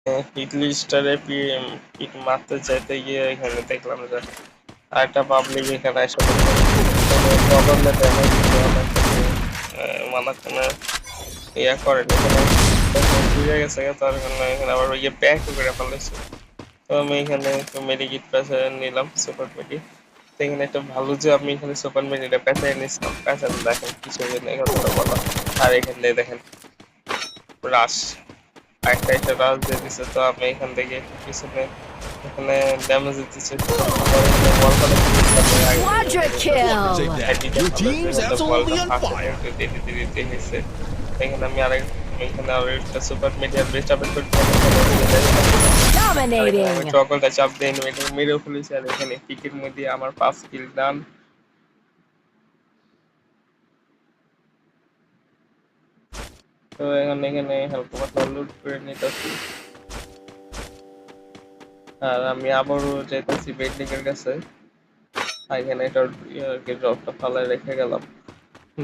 ইডলি স্টারে পিক মারতে চাইতে গিয়ে এখানে দেখলাম যে আরেকটা পাবলিক এখানে এসে প্রবলেম ড্যামেজ মাঝখানে ইয়া করেনি বুঝে গেছে তার জন্য এখানে আবার ইয়ে ব্যাক করে ফেলেছে। তো আমি এখানে মেডিকিট পেঁচে নিলাম সুপার মেডি। তো এখানে একটা ভালো যে আমি এখানে সুপার মেডিটা পেঁচাই নিছিলাম, পেঁচাতে দেখেন কিছু কথা বলা। আর এখানে দেখেন রাশ একটা একটা রাশ দিয়ে দিছে। তো আমি এখান থেকে পিছনে এখানে ড্যামেজ দিতেছে ওয়াল ফাটা Quadra kill! Your team's absolutely on fire. হয়েছে। এখানে আমি আরেক এখানে আরেকটা সুপার মিডিয়ার বেস্ট আপডেট করতে আমি Dominating! টগলটা চাপ দিয়ে মেরেও ফেলেছি। আর এখানে পিকের মধ্যে আমার 5 কিল ডান। তো এখানে হালকা পাতলা লুট করে নিতেছি। আর আমি আবারও যেতেছি বেডলিংয়ের কাছে। এখানে একটা ড্রপটা ফালায় রেখে গেলাম,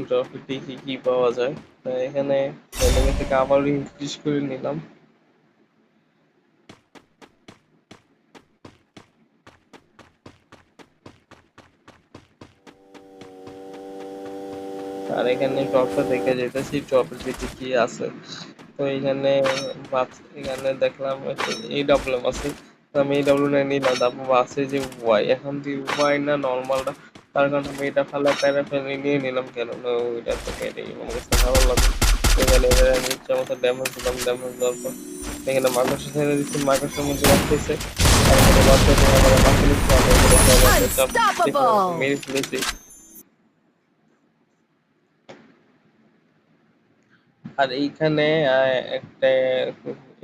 ড্রপে দেখি কি পাওয়া যায়। তো এখানে বেডলিং থেকে আবারও ইনক্রিজ করে নিলাম। আর এখানে টপটা দেখে যেতেছি টপের ভিতরে কি আছে। তো এখানে এখানে দেখলাম এই ডাব্লু আছে। তো আমি এই ডাব্লু নিলাম। তারপর আছে যে ওয়াই, এখন কি ওয়াই না নর্মালটা, তার কারণে আমি এটা প্যারা ফেলে নিয়ে নিলাম। কেন না ওইটা তো কেটেই আমার কাছে ভালো লাগে। এখানে আমি ইচ্ছা মতো ড্যামেজ দিলাম, ড্যামেজ দেওয়ার পর এখানে মাকড়সা ছেড়ে দিচ্ছি, মাকড়সার মধ্যে রাখতেছে। আর এখানে বাচ্চা দিয়ে আমার চাপ Unstoppable! মেরে ফেলেছি। আর এইখানে একটা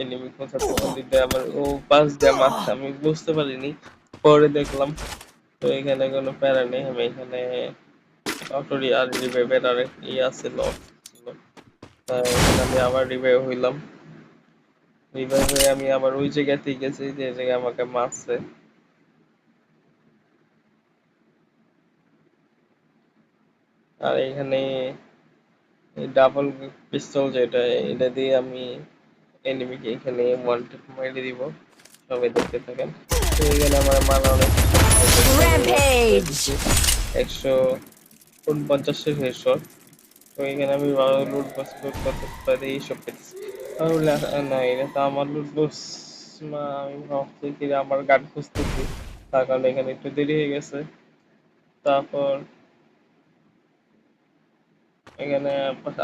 এনিমি কোথা থেকে দিতে আমার ও পাস দিয়ে মারছে, আমি বুঝতে পারিনি, পরে দেখলাম। তো এখানে কোনো প্যারা নেই, আমি এখানে অটোরি আর রিভাইভের আর আছে লক ছিল। এখানে আমি আবার রিভাইভ হইলাম। রিভাইভ হয়ে আমি আবার ওই জায়গাতেই গেছি যে জায়গায় আমাকে মারছে। আর এখানে ডাবল পিস্তল যেটা, এটা দিয়ে আমি এনিমিকে এখানে ওয়ান ট্যাপ মেরে দিব। সবাই দেখতে থাকেন। তো এখানে আমার মারা অনেক Rampage! 149 হেডশট। তো এখানে আমি লুট করতে পারি এইসব পেতেছি। আমি বললাম, না এটা তো আমার লুট বক্স না, আমি ভাবছি কি আমার গান খুঁজতেছি, তার কারণে এখানে একটু দেরি হয়ে গেছে। তারপর এখানে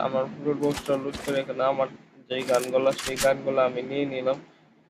আমার লুট বক্সটা লুট করে এখানে আমার যেই গানগুলো সেই গানগুলো আমি নিয়ে নিলাম।